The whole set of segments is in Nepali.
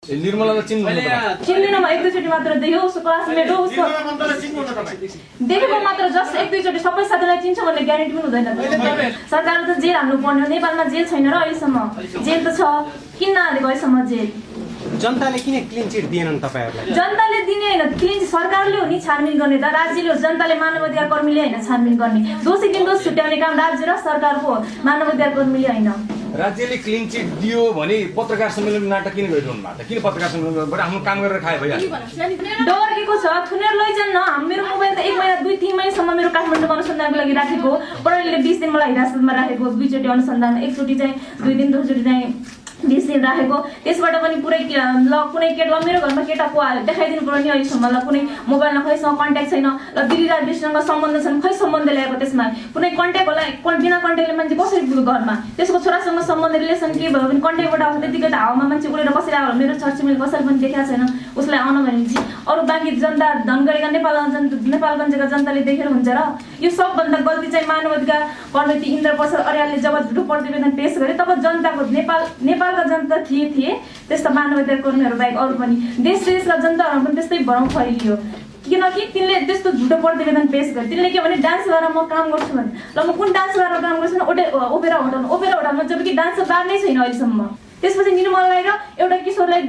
निर्मलालाई चिन्नुहुन्न चिन्दिनँ म एक दुईचोटि मात्र देख्यो उसको क्लासमेट हो उसको देखेको मात्र जस्ट एक दुईचोटि सबै साथीलाई चिन्छ भन्ने ग्यारेन्टी पनि हुँदैन सरकारले त जेल हाल्नु पर्ने हो नेपालमा जेल छैन र अहिलेसम्म जेल त छ किन नहालेको अहिलेसम्म जेल जनताले किन क्लिन चिट दिएनन् तपाईहरुलाई जनताले दिने हैन क्लिन सरकारले हो नि छानबिन गर्ने त राज्यले हो जनताले मानव अधिकार कर्मीले हैन छानबिन गर्ने दोषी निर्दोष छुट्याउने काम राज्य र सरकारको मानव अधिकार कर्मीले हैन राज्यले क्लिन चिट दियो भने पत्रकार सम्मेलन नाटक किन गरिरहनु भएको किन पत्रकार सम्मेलन गरेर आफ्नो काम गरेर खाए भइहाल्छ डरकेको छ थुनेर लैजान न मेरो मोबाइल त 1 महिना 2-3 महिनासम्म मेरो काठमाडौँमा अनुसन्धानको लागि राखेको प्रहरीले 20 दिन मलाई हिरासतमा राखेको दुईचोटि अनुसन्धान एकचोटि चाहिँ 2 दिन दोस्रोचोटि चाहिँ 20 दिन राखेको त्यसबाट पनि पुरै ल कुनै केटा मेरो घरमा केटा को देखाइदिनु पर्यो नि अहिलेसम्म ल कुनै मोबाइलमा खैसँग कन्ट्याक्ट छैन ल गिरिराज विष्णुसँग सम्बन्ध छैन खै सम्बन्ध ल्याएको त्यसमा कुनै कन्ट्याक्ट होला बिना कन्ट्याक्टले मान्छे कसरी पुग्यो घरमा त्यसको छोरासँग सम्बन्ध रिलेसन के भयो भने कन्ट्याक्टबाट आउँछ त्यतिकै त हावामा मान्छे उडेर बसिरहेको होला मेरो छरछिमेकी कसैले पनि देखाएको छैन उसलाई आउन भनेपछि अरू बाँकी जनता धन गरेका नेपालगञ्जका जनताले देखेर हुन्छ र यो सबभन्दा गल्ती चाहिँ मानव अधिकार कर्मी इन्द्र प्रसाद अर्यालले जब झुटो प्रतिवेदन पेश गरे तब जनताको नेपालका जनता थिए त्यस्ता मानव अधिकार कर्मीहरू बाहेक अरू पनि देशका जनताहरू पनि त्यस्तै भरौँ फैलियो किनकि तिनले त्यस्तो झुटो प्रतिवेदन पेश गरे तिनले के भने डान्स गरेर म काम गर्छु भने ल म कुन डान्स गरेर काम गर्छु भने ओपेरा होटलमा जबकि डान्स बार नै छैन अहिलेसम्म त्यसपछि निर्मलालाई र एउटा किशोरलाई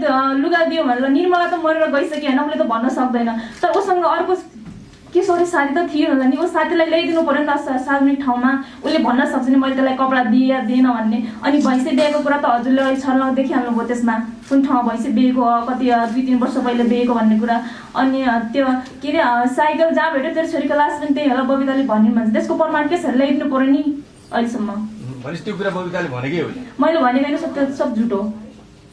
लुगा दियो भनेर निर्मला त मरेर गइसक्यो हैन उसले त भन्न सक्दैन तर उसँग अर्को किशोरी साथी त थियो होला नि उ साथीलाई ल्याइदिनु पर्यो नि त सार्वजनिक ठाउँमा उसले भन्न सक्छ नि मैले त्यसलाई कपडा दिएन भन्ने अनि भैँसी बिहेको कुरा त हजुरले अहिले छर्लङ देखिहाल्नु भयो त्यसमा कुन ठाउँमा भैँसी बिहेको कति 2-3 वर्ष पहिले बिहेको भन्ने कुरा अनि त्यो के अरे साइकल जहाँ भेट्यो तेरो छोरीको लास पनि त्यही होला बबिताले भन्ने भन्छ त्यसको प्रमाण के छ ल्याइदिनु पर्यो नि अहिलेसम्म भनेपछि त्यो कुरा बबिताले भनेकै हो मैले भनेको हैन सब झुटो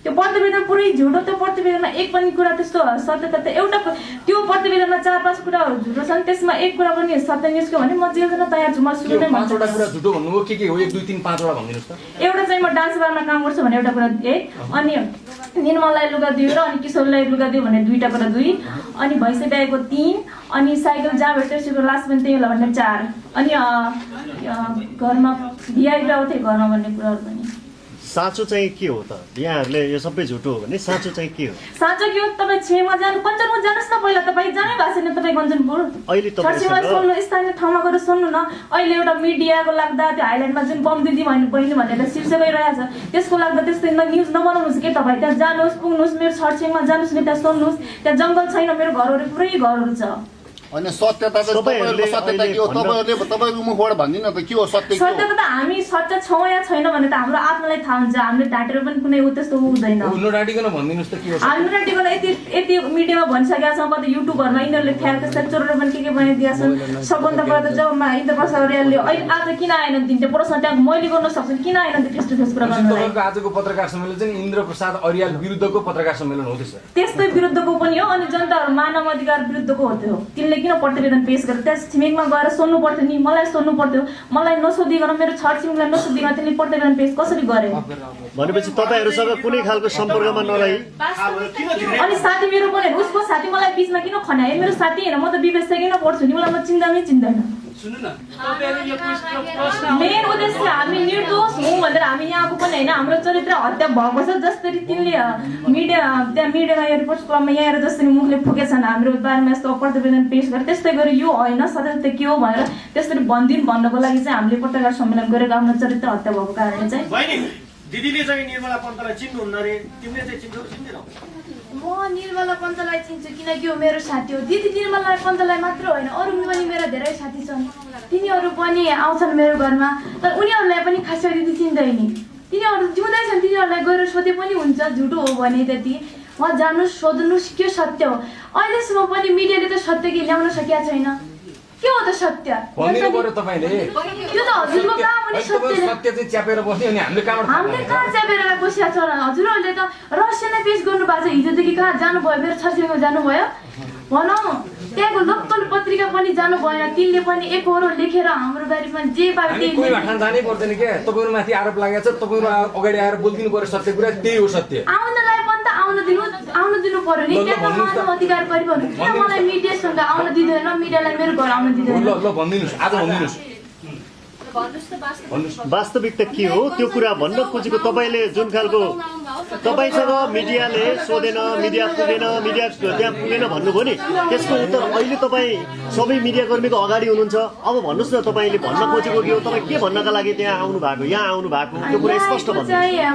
त्यो प्रतिवेदन पुरै झुटो त्यो प्रतिवेदनमा एक पनि कुरा त्यस्तो सत्यता त एउटा त्यो प्रतिवेदनमा 4-5 कुराहरू झुटो छन् त्यसमा एक कुरा पनि सत्य निस्क्यो भने म जेल जान तयार छु म सुरु नै भन्छु 5 वटा कुरा झुटो भन्नु के हो 1 2 3 5 वटा भनिदिनुस् त एउटा चाहिँ म डान्स बारमा काम गर्छु भने एउटा कुरा अनि निर्मललाई लुगा दियो र अनि किशोरलाई लुगा दियो भने दुईटा कुरा 2 अनि भैँसे ब्याएको 3 अनि साइकल जहाँ भेट्यो त्यसको लास पनि त्यही होला भन्ने 4 अनि घरमा भिआइपी आउँथे घरमा भन्ने कुराहरू पनि साँचो चाहिँ के हो त यहाँहरुले यो सबै झुटो हो भने साँचो चाहिँ के हो साँचो के हो तपाई छेमा जानु कञ्चनपुर जानुस् न पहिला तपाई जानै भएको छैन तपाई कञ्चनपुर अहिले तपाईँ सुन्नु स्थानीय ठाउँमा गएर सुन्नु न अहिले एउटा मिडियाको लाग्दा त्यो हाइलाइटमा जुन बम दिदी बहिनी भनेर शीर्षक गइरहेछ त्यसको लाग्दा त्यस्तै न्युज नबनाउनुस् के तपाई त्यहाँ जानुस् पुग्नुस् मेरो छरछिमेकमा जानुस् नि त्यहाँ सुन्नुस् त्यहाँ जंगल छैन मेरो घरहरु पुरै घरहरु छ अनि सत्यता चाहिँ तपाईहरुको सत्यता के हो तपाईहरुको मुखबाट भन्दिन त के हो सत्य के हो सत्यता त हामी सत्य छौ या छैन भने त हाम्रो आत्मालाई थाहा हुन्छ हामीले ढाटेर पनि कुनै उ त्यस्तो हुँदैन नडाटिकन भन्दिनुस् त के हो हामी नडाटिकन यति मिडियामा भनिसकेका छौं कतै युट्युबरमा यिनीहरुले फ्याक त्यस्ता चोरेर पनि के बनाइदिया छन् सबभन्दा बढी त जब इन्द्र प्रसाद अर्यालले अहिले आज किन आएनन् तिनले प्रश्न त्यहाँ मैले गर्न सक्छु किन आएनन् त्यो फेस टु फेस कुरा गर्नलाई तपाईको आजको पत्रकार सम्मेलन चाहिँ इन्द्र प्रसाद अर्याल विरुद्धको पत्रकार सम्मेलन हो त्यस्तै विरुद्धको पनि हो अनि जनताहरु मानव अधिकार विरुद्धको हो त्यो तिनले किन प्रतिवेदन पेश गरे त्यस छिमेकमा गएर सोध्नु पर्थ्यो नि मलाई सोध्नु पर्थ्यो मलाई नसोधिकन मेरो छरछिमेकलाई नसोधिकन तिनले प्रतिवेदन पेश कसरी गरे भनेपछि तपाईहरुसँग कुनै खालको सम्पर्कमा नरही अनि साथी मेरो पनि उसको साथी मलाई बीचमा किन खन्याए मेरो साथी हैन म त विवेश किन पढ्छु नि मलाई म चिन्दैन सुन्नु न तपाईहरु यो प्रश्न मेन उद्देश्य हामी निर्दोष हौं भनेर हामी यहाँको पनि हैन हाम्रो चरित्र हत्या भएको छ जसरी तिनले मिडियामा रिपोर्ट क्लबमा यहाँ जसरी मुखले फुकेछन् हाम्रो बारेमा यस्तो प्रतिवेदन पेश गरे त्यस्तै गरी यो हैन सत्य के हो भनेर त्यसरी भन्दिन भन्नको लागि चाहिँ हामीले पत्रकार सम्मेलन गरेको आफ्नो चरित्र हत्या भएको कारणले चाहिँ बहिनी दिदीले चाहिँ निर्मला पन्तलाई चिन्नुहुन्न रे तिमीले चाहिँ चिन्छौ चिन्दैनौ म निर्मला पन्तलाई चिन्छु किनकि हो मेरो साथी हो दिदी निर्मला पन्तलाई मात्र होइन अरू पनि मेरा धेरै साथी छन् तिनीहरू पनि आउँछन् मेरो घरमा तर उनीहरूलाई पनि खासै दिदी चिन्दैन तिनीहरू जिउँदैछन् तिनीहरूलाई गएर सोधे पनि हुन्छ झुटो हो भने त्यति उहाँ जानुस् सोध्नुस् के सत्य हो अहिलेसम्म पनि मिडियाले त सत्य के ल्याउन सकेका छैन के हो त सत्य भन्दिनु पर्यो तपाईले यो त हजुरको काम हो नि सत्य चाहिँ च्यापेर बस्ने अनि हामीले कहाँ च्यापेर बसिया छ हजुरहरूले त रहस्य नै पेश गर्नु भएको छ हिजोदेखि कहाँ जानुभयो मेरो छरछिमेकमा जानुभयो भनौँ त्यहाँको लोकल पत्रिका पनि जानु भएन तिनले पनि एकहोरो लेखेर हाम्रो बारेमा जे पाए कोही भाषा जानै पर्दैन के तपाईहरु माथि आरोप लागेको छ तपाईहरु अगाडि आएर बोल्दिनु पर्यो सत्य कुरा त्यही हो सत्य आउनलाई पनि त आउन दिनु पर्यो नि त्यहाँ मानव अधिकार गरिबहरु किन मलाई मिडियासँग आउन दिँदैन मिडियालाई मेरो घर आउन दिँदैन ल भन्दिनुस् आज भन्दिनुस् वास्तविकता के हो त्यो कुरा भन्न खोजेको तपाईँले जुन खालको तपाईँसँग मिडियाले सोधेन मिडिया पुगेन मिडिया त्यहाँ पुगेन भन्नुभयो नि त्यसको उत्तर अहिले तपाईँ सबै मिडियाकर्मीको अगाडि हुनुहुन्छ अब भन्नुहोस् न तपाईँले भन्न खोजेको के हो तपाईँ के भन्नका लागि त्यहाँ आउनु भएको यहाँ आउनु भएको त्यो कुरा स्पष्ट भन्नु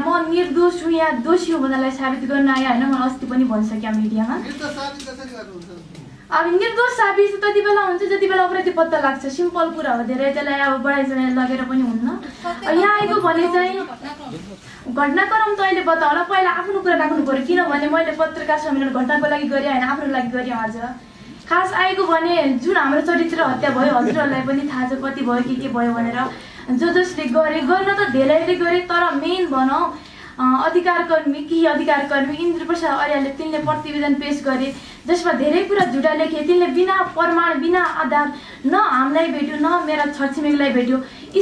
म निर्दोष हुँ या दोषी हो भन्नलाई साबित गर्न आएँ होइन मैले अस्ति पनि भनिसकेँ मिडियामा अब निर्दोष साबित त्यति बेला हुन्छ जति बेला अपराधी पत्ता लाग्छ सिम्पल कुरा हो धेरै त्यसलाई अब बढाइ चढाइ लगेर पनि हुन्न यहाँ आएको भने चाहिँ घटनाक्रम त अहिले बताउला पहिला आफ्नो कुरा राख्नु पर्यो किनभने मैले पत्रकार सम्मेलन घटनाको लागि गरेँ होइन आफ्नो लागि गरेँ आज खास आएको भने जुन हाम्रो चरित्र हत्या भयो हजुरहरूलाई पनि थाहा छ कति भयो के भयो भनेर जसले गरे गर्न त धेरैले गरे तर मेन भनौँ अधिकारकर्मी केही अधिकारकर्मी इन्द्र प्रसाद अर्यालले तिनले प्रतिवेदन पेश गरे जसमा धेरै कुरा झुटा लेखे तिनले बिना प्रमाण बिना आधार न हामीलाई भेट्यो न मेरा छरछिमेकीलाई भेट्यो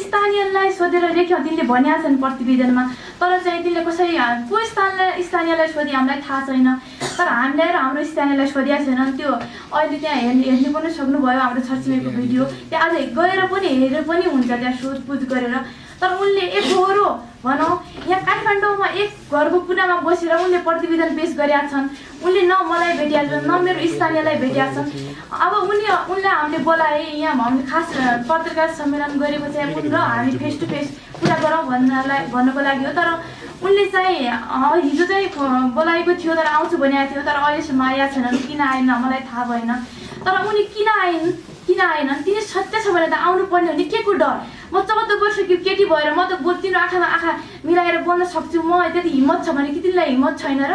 स्थानीयलाई सोधेर लेख्यो तिनले भनेका छन् प्रतिवेदनमा तर चाहिँ तिनले कसरी को स्थानीयलाई सोधे हामीलाई थाहा छैन तर हामीले र हाम्रो स्थानीयलाई सोधेका छैनन् त्यो अहिले त्यहाँ हेर्नु पनि सक्नुभयो हाम्रो छरछिमेकीको भिडियो त्यहाँ आज गएर पनि हेरेर पनि हुन्छ त्यहाँ सोधपुछ गरेर तर उनले एक फोहोरो भनौँ यहाँ काठमाडौँमा एक घरको कुनामा बसेर उनले प्रतिवेदन पेश गरेका छन् उनले न मलाई भेटेका छन् न मेरो स्थानीयलाई भेटेका छन् अब उनलाई हामीले बोलाए यहाँ हामीले खास पत्रकार सम्मेलन गरेपछि उन र हामी फेस टु फेस कुरा गरौँ भन्नको लागि हो तर उनले चाहिँ हिजो चाहिँ बोलाएको थियो तर आउँछु भनेको थियो तर अहिलेसम्म आएका छैनन् किन आएन मलाई थाहा भएन तर उनी किन आएनन् तिनी सत्य छ भने त आउनु पर्ने हो नि के को डर म 14 वर्षको केटी भएर म त तिम्रो आँखामा आँखा मिलाएर बोल्न सक्छु म त्यति हिम्मत छ भने कि तिमीलाई हिम्मत छैन र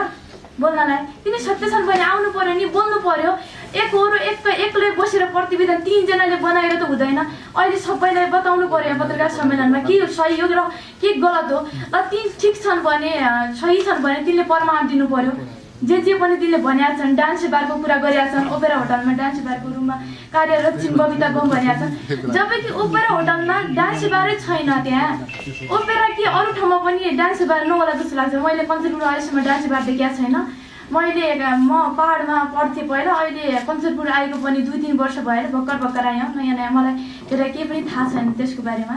बोल्नलाई तिनी सत्य छन् भने आउनु पर्यो नि बोल्नु पर्यो एक्लै बसेर प्रतिवेदन 3 जनाले बनाएर त हुँदैन अहिले सबैलाई बताउनु पर्यो पत्रकार सम्मेलनमा के सही हो र के गलत हो र ती ठिक छन् भने सही छन् भने तिनले प्रमाण दिनु पर्यो जे पनि तिनले भनेका छन् डान्स बारको कुरा गरेका छन् ओपेरा होटलमा डान्स बारको रुममा कार्यरत छिन् बबिता बम भनेका छन् जबकि ओपेरा होटलमा डान्स बारै छैन त्यहाँ ओपेरा के अरू ठाउँमा पनि डान्स बार नहोला जस्तो लाग्छ मैले कञ्चनपुरमा अहिलेसम्म डान्स बार देखेका छैन म पहाडमा पढ्थेँ पहिला अहिले कञ्चनपुर आएको पनि 2-3 वर्ष भएर भर्खर आएँ नयाँ मलाई त्यसलाई केही पनि थाहा छैन त्यसको बारेमा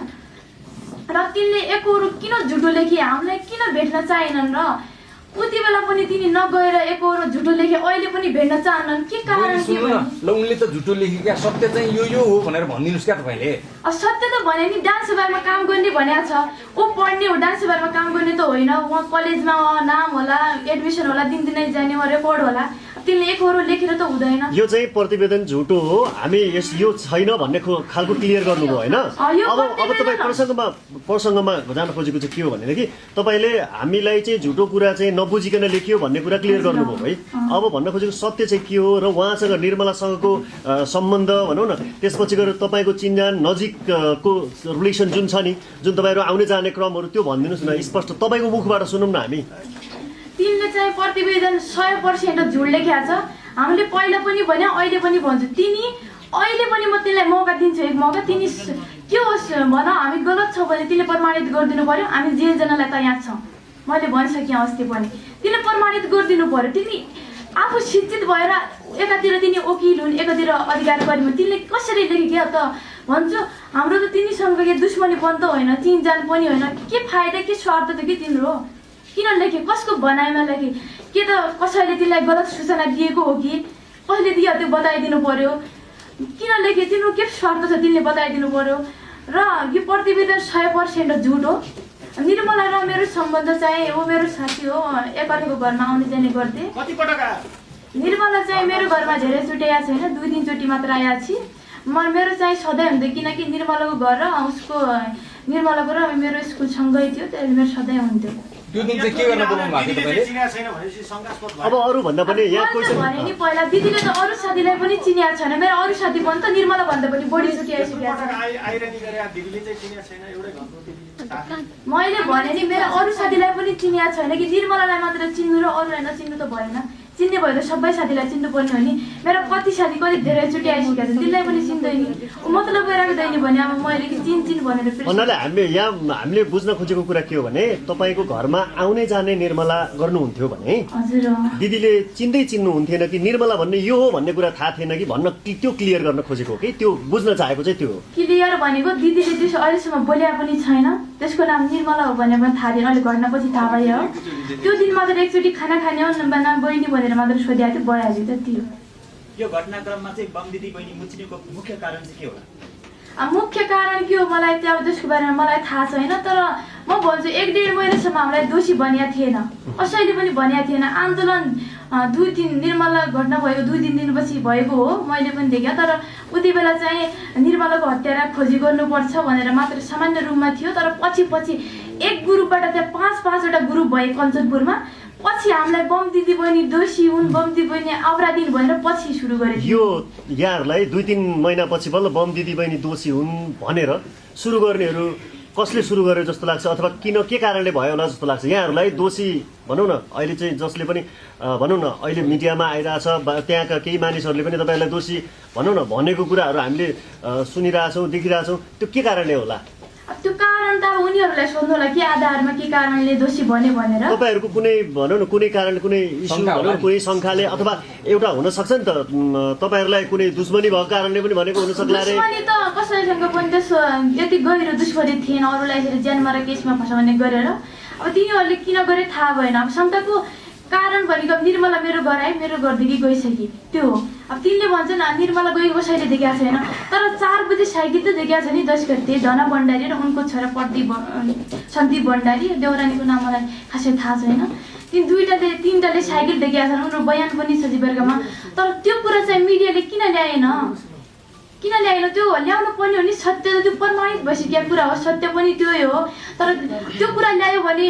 र तिनले एकहोरो किन झुटो लेखे हामीलाई किन भेट्न चाहेनन् र उति बेला पनि तिनी नगएर एकहोरो झुटो लेखे अहिले पनि भेट्न चाहनन् के कारण के हो ल उनले त झुटो लेखेका सत्य चाहिँ यो हो भनेर भनिदिनुस् क्या तपाईले सत्य त भने नि डान्स बारमा काम गर्ने भनेको छ ऊ पढ्ने हो डान्स बारमा काम गर्ने त होइन उहाँ कलेजमा नाम होला एडमिसन होला दिनदिनै जाने वा रेकर्ड होला तिनले एकहोरो लेखेर त हुँदैन यो चाहिँ प्रतिवेदन झुटो हो हामी यो छैन भन्ने खालको क्लियर गर्नुभयो होइन अब तपाईँ प्रसङ्गमा जान खोजेको चाहिँ के हो भनेदेखि तपाईँले हामीलाई चाहिँ झुटो कुरा चाहिँ नबुझिकन लेखियो भन्ने कुरा क्लियर गर्नुभयो है अब भन्न खोजेको सत्य चाहिँ के हो र उहाँसँग निर्मलासँगको सम्बन्ध भनौँ न त्यसपछि गएर तपाईँको चिन्जान नजिकको रिलेसन जुन छ नि जुन तपाईँहरू आउने जाने क्रमहरू त्यो भनिदिनुहोस् न स्पष्ट तपाईँको मुखबाट सुनौँ न हामी तिनले चाहिँ प्रतिवेदन 100% झुट लेखेको छ हामीले पहिला पनि भने अहिले पनि भन्छु तिनी अहिले पनि म तिमीलाई मौका दिन्छु एक मौका तिनी के होस् भन हामी गलत छौँ भने तिमीले प्रमाणित गरिदिनु पर्यो हामी जेलजनालाई तयार छौँ मैले भनिसकेँ अस्ति पनि तिमीले प्रमाणित गरिदिनु पर्यो तिमी आफू शिक्षित भएर एकातिर तिनी वकिल हुन् एकातिर अधिकारकर्मी हुन् तिमीले कसरी लेखेको त भन्छु हाम्रो त तिनीसँग के दुश्मनी पनि त होइन चिनजान पनि होइन के फाइदा के स्वार्थ त के तिम्रो किन लेखे कसको भनाइमा लेखे के त कसैले तिमीलाई गलत सूचना दिएको हो कि कसले दियो त्यो बताइदिनु पर्यो किन लेखे तिम्रो के स्वार्थ छ तिमीले बताइदिनु पर्यो र यो प्रतिवेदन 100% झुट हो निर्मला र मेरो सम्बन्ध चाहिँ ऊ मेरो साथी हो एकअर्काको घरमा आउने जाने गर्थे निर्मला चाहिँ मेरो घरमा धेरै चोटि आएको छैन 2-3 चोटि मात्र आएको छि मेरो चाहिँ सधैँ हुन्थ्यो किनकि निर्मलाको घर र उसको निर्मलाको र मेरो स्कुल सँगै थियो त्यसले मेरो सधैँ हुन्थ्यो त्यो दिन चाहिँ के गर्न बोल्नु भएको तपाईले अब अरु भन्दा पनि यहाँ क्वेशन भने नि पहिला दिदीले त अरु साथीलाई पनि चिनिया छैन मेरो अरु साथी पनि त निर्मला भन्दा पनि बढी चोटि आइसकेको छ आइरानी गरे दिदीले चाहिँ चिनिया छैन एउटै घरको दिदी मैले भने नि मेरो अरु साथीलाई पनि चिनिया छैन कि निर्मलालाई मात्र चिन्नु र अरूलाई नचिन्नु त भएन चिन्ने भयो त सबै साथीलाई चिन्नुपर्ने हो नि मेरो कति साथी कति धेरैचोटि आइसकेको छ त्यसलाई पनि चिन्दैन मतलब गइरहेको दैन भने अब मैले कि चिन भनेर भन्नाले हामीले बुझ्न खोजेको कुरा के हो भने तपाईँको घरमा आउने जाने निर्मला गर्नुहुन्थ्यो भने हजुर दिदीले चिन्नु हुन्थेन कि निर्मला भन्ने यो हो भन्ने कुरा थाहा थिएन कि भन्न त्यो क्लियर गर्न खोजेको कि त्यो बुझ्न चाहेको चाहिँ त्यो हो क्लियर भनेको दिदीले त्यसो अहिलेसम्म बोल्या पनि छैन त्यसको नाम निर्मला हो भने पनि थाहा थिएन अहिले घटनापछि थाहा भयो त्यो दिन मात्र एकचोटि खाना खाने हो बहिनी भनेर मात्र सोधेको थियो भइहाल्यो त त्यो यो घटनाक्रममा चाहिँ बम दिदी बहिनी मुच्चिनुको मुख्य कारण चाहिँ के होला मुख्य कारण के हो मलाई चाहिँ अब त्यसको बारेमा मलाई थाहा छैन तर म भन्छु 1-1.5 महिनासम्म हामीलाई दोषी बनिया थिएन कसैले पनि बनिया थिएन आन्दोलन 2-3 निर्मला घटना भएको 2-3 दिनपछि भएको हो मैले पनि देखेँ तर उति बेला चाहिँ निर्मलाको हत्या खोजी गर्नुपर्छ भनेर मात्र सामान्य रूपमा थियो तर पछि एक ग्रुपबाट चाहिँ 5-5वटा ग्रुप भए कञ्चनपुरमा पछि हामीलाई बम दिदी बहिनी दोषी हुन् बम दिदी बहिनी अपराधी भनेर पछि सुरु गरे यो यहाँहरूलाई 2-3 महिनापछि बल्ल बम दिदी बहिनी दोषी हुन् भनेर सुरु गर्नेहरू कसले सुरु गर्यो जस्तो लाग्छ अथवा किन के कारणले भयो होला जस्तो लाग्छ यहाँहरूलाई दोषी भनौँ न अहिले चाहिँ जसले पनि भनौँ न अहिले मिडियामा आइरहेछ त्यहाँका केही मानिसहरूले पनि तपाईँहरूलाई दोषी भनौँ न भनेको कुराहरू हामीले सुनिरहेछौँ देखिरहेछौँ त्यो के कारणले होला त्यो कारण त अब उनीहरूलाई सोध्नु होला के आधारमा के कारणले दोषी भन्यो भनेर तपाईँहरूको कुनै भनौँ न कुनै कारणले कुनै इस्यु भनौँ न कुनै शङ्काले अथवा एउटा हुन सक्छ नि त तपाईँहरूलाई कुनै दुश्मनी भएको कारणले पनि भनेको हुन सक्ला रे दुश्मनी त कसैसँग पनि त्यसो यति गहिरो दुश्मनी थिएन अरूलाई ज्यानमा र केसमा फसाउने गरेर अब तिनीहरूले किन गरे थाहा भएन अब शङ्काको कारण भनेको निर्मला मेरो घर आयो मेरो घरदेखि गइसके त्यो हो अब तिनले भन्छन् निर्मला गएको कसैले देखाएको छैन तर 4 बजे साइकल त देखाएको छ नि 10 गते धना भण्डारी र उनको छोरा सन्दीप भण्डारी देउरानीको नाम मलाई खासै थाहा छैन तिनवटाले साइकल देखाएको छन् उनीहरू बयान पनि छ जीवर्गमा तर त्यो कुरा चाहिँ मिडियाले किन ल्याएन त्यो ल्याउनु पर्ने हो नि सत्य त त्यो प्रमाणित भइसकेको कुरा हो सत्य पनि त्यही हो तर त्यो कुरा ल्यायो भने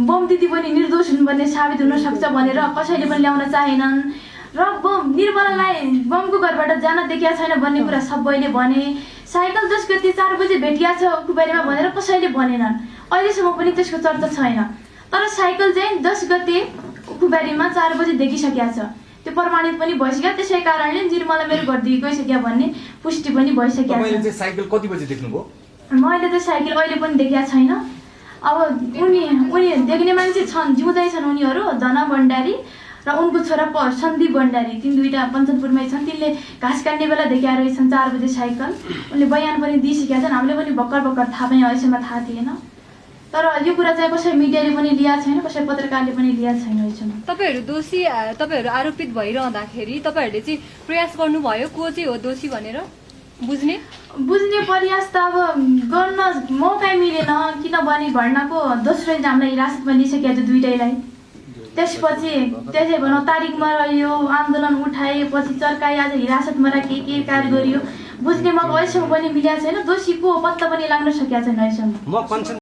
बम दिदी पनि निर्दोष हुन् भन्ने साबित हुन सक्छ भनेर कसैले पनि ल्याउन चाहेनन् र निर्मलालाई बमको घरबाट जान देखाएको छैन भन्ने कुरा सबैले भने साइकल 10 गते 4 बजे भेटिया छ उकुबारीमा भनेर कसैले भनेनन् अहिलेसम्म पनि त्यसको चर्चा छैन तर साइकल चाहिँ 10 गते उकुबारीमा 4 बजे देखिसकेको छ त्यो प्रमाणित पनि भइसक्यो त्यसै कारणले निर्मला मेरो घरदेखि गइसक्यो भन्ने पुष्टि पनि भइसक्यो तपाईले चाहिँ साइकल कति बजे देख्नुभयो मैले त साइकल अहिले पनि देखेको छैन अब उनी देख्ने मान्छे छन् जिउँदै छन् उनीहरू धना भण्डारी र उनको छोरा सन्दीप भण्डारी तिन दुईटा कञ्चनपुरमै छन् तिनले घाँस काट्ने बेला देखाएर रहेछन् 4 बजे साइकल उनले बयान पनि दिइसकेका छन् हामीले पनि भर्खर थाहा पायौँ अहिलेसम्म थाहा थिएन तर यो कुरा चाहिँ कसै मिडियाले पनि लिएको छैन कसै पत्रकारले पनि लिएको छैन अहिलेसम्म तपाईहरू आरोपित भइरहँदाखेरि तपाईहरूले चाहिँ प्रयास गर्नुभयो को चाहिँ हो दोषी भनेर बुझ्ने प्रयास त अब गर्न मौकै मिलेन किनभने घटनाको दोस्रो दिन हामीलाई हिरासतमा लिइसकेको थियो दुईटैलाई त्यसपछि त्यसै भनौँ तारिकमा रह्यो आन्दोलन उठाए पछि चर्काए आज हिरासतमा राखी के कार्य गरियो बुझ्ने म अहिलेसम्म पनि मिलेको छैन दोषी को पत्ता पनि लाग्न सकेको छैन अहिलेसम्म